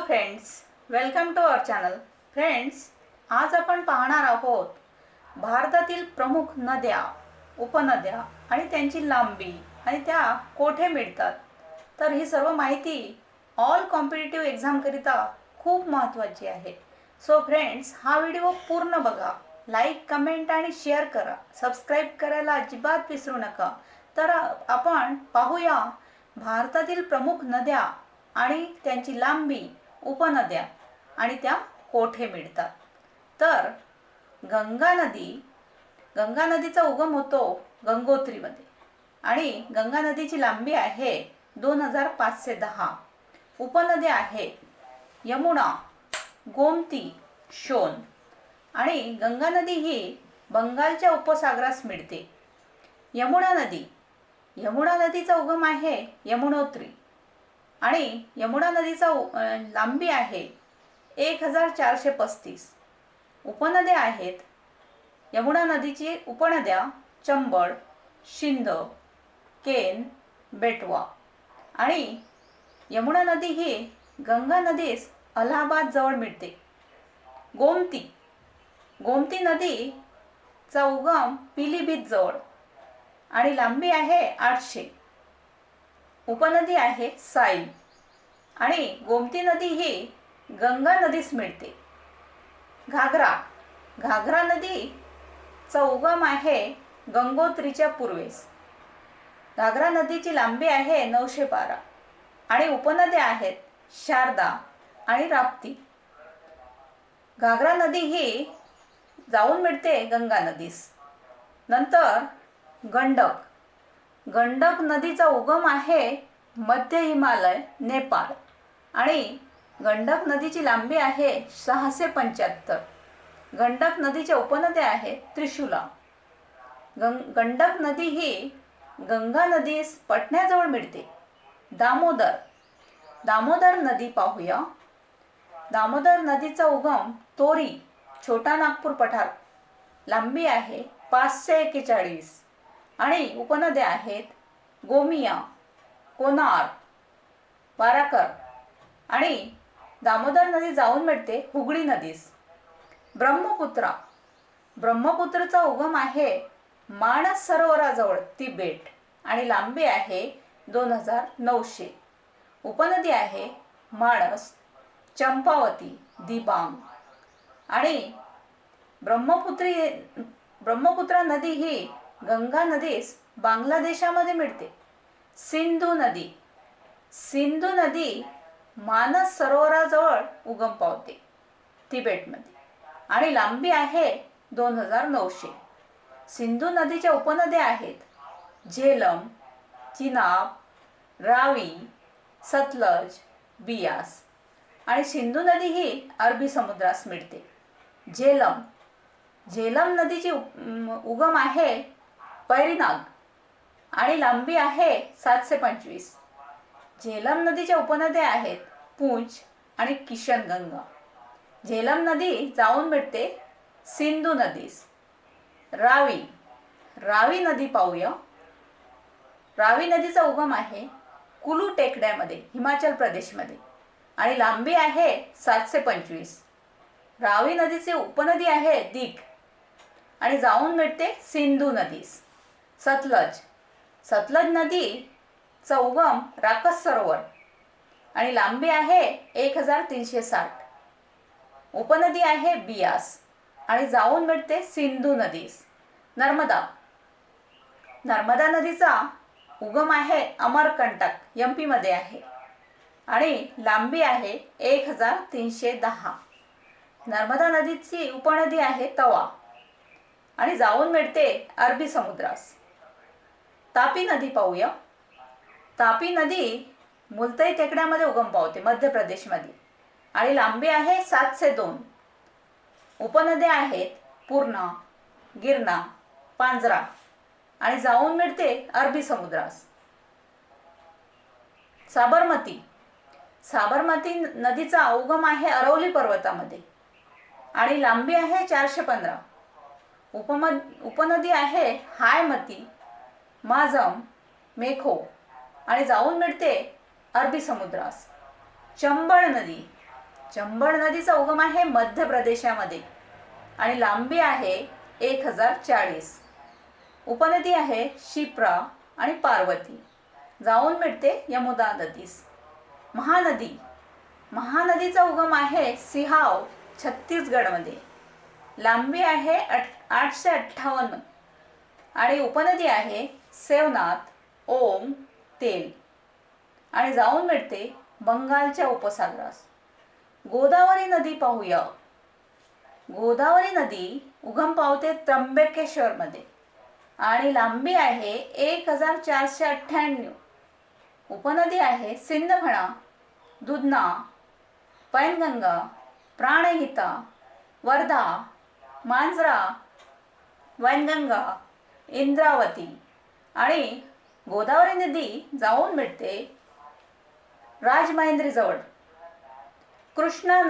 Friends, welcome to our channel. Friends, आज आपण पाहणार आहोत भारतातील प्रमुख नद्या, उपनद्या आणि त्यांची लांबी आणि त्या कोठे मिळतात. तर ही सर्व माहिती ऑल कॉम्पिटिटिव्ह एक्झामकरिता खूप महत्त्वाची आहे. सो फ्रेंड्स, हा व्हिडिओ पूर्ण बघा, लाईक, कमेंट आणि शेअर करा, सबस्क्राईब करायला अजिबात विसरू नका. तर आपण पाहूया भारतातील प्रमुख नद्या आणि त्यांची लांबी, उपनद्या आणि त्या कोठे मिळतात. तर गंगा नदीचा उगम होतो गंगोत्रीमध्ये आणि गंगा नदीची लांबी आहे 2510. उपनद्या आहेत यमुना, गोमती, शोन आणि गंगा नदी ही बंगालच्या उपसागरास मिळते. यमुना नदीचा उगम आहे यमुनोत्री आणि यमुना नदीचा लांबी आहे 1435. उपनद्या आहेत यमुना नदीची उपनद्या चंबळ, शिंद, केन, बेटवा आणि यमुना नदी ही गंगा नदीस अलाहाबाद जवळ मिळते. गोमती नदीचा उगम पिलीभीत जवळ आणि लांबी आहे 800. उपनदी आहे साई आणि गोमती नदी ही गंगा नदीस मिळते. घाघरा नदीचा उगम आहे गंगोत्रीच्या पूर्वेस. घाघरा नदीची लांबी आहे 912 आणि उपनद्या आहेत शारदा आणि राप्ती. घाघरा नदी ही जाऊन मिळते गंगा नदीस. नंतर गंडक नदीचा उगम आहे मध्य हिमालय, नेपाळ आणि गंडक नदीची लांबी आहे 675. गंडक नदीच्या उपनद्या आहेत त्रिशूला. गंडक नदी ही गंगा नदीस पटण्याजवळ मिळते. दामोदर नदी पाहूया. दामोदर नदीचा उगम तोरी, छोटा नागपूर पठार. लांबी आहे 541 आणि उपनद्या आहेत गोमिया, कोनार, वाराकर आणि दामोदर नदी जाऊन मिळते हुगळी नदीस. ब्रह्मपुत्रचा उगम आहे मानस सरोवराजवळ तिबेट आणि लांबी आहे 2900. उपनदी आहे मानस, चंपावती, दिबांग आणि ब्रह्मपुत्रा नदी ही गंगा नदीस बांगलादेशामध्ये मिळते. सिंधू नदी मानस सरोवराजवळ उगम पावते तिबेटमध्ये आणि लांबी आहे 2900. सिंधू नदीच्या उपनद्या आहेत झेलम, चिनाब, रावी, सतलज, बियास आणि सिंधू नदी ही अरबी समुद्रास मिळते. झेलम नदीची उगम आहे पैरीनाग आणि लांबी आहे 725. झेलम नदीच्या उपनद्या आहेत पूंछ आणि किशनगंगा. झेलम नदी जाऊन मिळते सिंधू नदीस. रावी नदी पाहूया. रावी नदीचा उगम आहे कुलू टेकड्यामध्ये, हिमाचल प्रदेशमध्ये आणि लांबी आहे 725. रावी नदीची उपनदी आहे दिग आणि जाऊन मिळते सिंधू नदीस. सतलज नदीचा उगम राकस सरोवर आणि लांबी आहे 1360. उपनदी आहे बियास आणि जाऊन मिळते सिंधू नदीस. नर्मदा नदीचा उगम आहे अमरकंटक, एमपी मध्ये आहे आणि लांबी आहे 1310. नर्मदा नदीची उपनदी आहे तवा आणि जाऊन मिळते अरबी समुद्रास. तापी नदी पाहूया. तापी नदी मुलताई टेकड्यामध्ये उगम पावते मध्य प्रदेशमध्ये आणि लांबी आहे 702. उपनद्या आहेत पूर्णा, गिरणा, पांजरा आणि जाऊन मिळते अरबी समुद्रास. साबरमती नदीचा उगम आहे अरवली पर्वतामध्ये आणि लांबी आहे 415. उपनदी आहे हायमती, माझम, मेखो आणि जाऊन मिळते अरबी समुद्रास. चंबळ चंबळ नदीचा उगम आहे मध्य प्रदेशामध्ये आणि लांबी आहे 1040. उपनदी आहे शिप्रा आणि पार्वती. जाऊन मिळते यमुना नदीस. महानदीचा उगम आहे सिहाव छत्तीसगडमध्ये. लांबी आहे 858 आणि उपनदी आहे सेवनाथ, ओम, तेल आणि जाऊन मिळते बंगालच्या उपसागरास. गोदावरी नदी पाहूया. गोदावरी नदी उगम पावते त्र्यंबकेश्वरमध्ये आणि लांबी आहे 1498. उपनदी आहे सिंदफणा, दुधना, पैनगंगा, प्राणहिता, वर्धा, मांजरा, वैनगंगा, इंद्रावती आणि गोदावरी नदी जाऊन मिळते राजमहेंद्रीजवळ. कृष्णा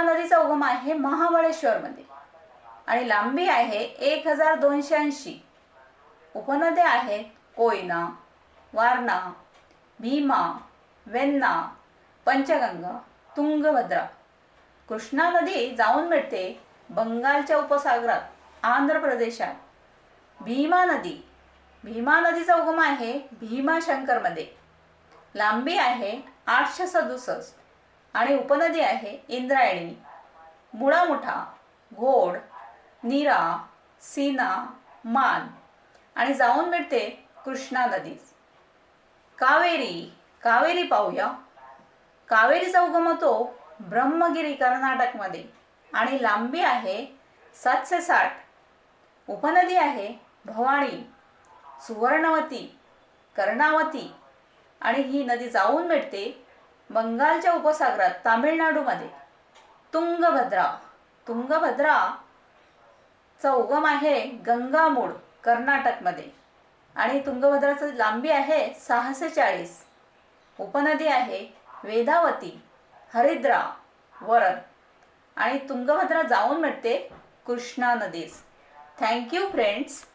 नदीचा उगम आहे महाबळेश्वरमध्ये आणि लांबी आहे 1280. उपनद्या आहेत कोयना, वारणा, भीमा, वेन्ना, पंचगंगा, तुंगभद्रा. कृष्णा नदी जाऊन मिळते बंगालच्या उपसागरात आंध्र प्रदेशात. भीमा नदीचा उगम आहे भीमाशंकरमध्ये. लांबी आहे 867 आणि उपनदी आहे इंद्रायणी, मुळामुठा, घोड, नीरा, सीना, मान आणि जाऊन मिळते कृष्णा नदीस. कावेरी पाहूया. कावेरीचा उगम होतो ब्रह्मगिरी कर्नाटकमध्ये आणि लांबी आहे 760. उपनदी आहे भवानी, सुवर्णवती, कर्णावती आणि ही नदी जाऊन मिळते बंगालच्या उपसागरात तामिळनाडूमध्ये. तुंगभद्राचा उगम आहे गंगामूळ कर्नाटकमध्ये आणि तुंगभद्राची लांबी आहे 640. उपनदी आहे वेदावती, हरिद्रा, वरण आणि तुंगभद्रा जाऊन मिळते कृष्णा नदीस. Thank you friends.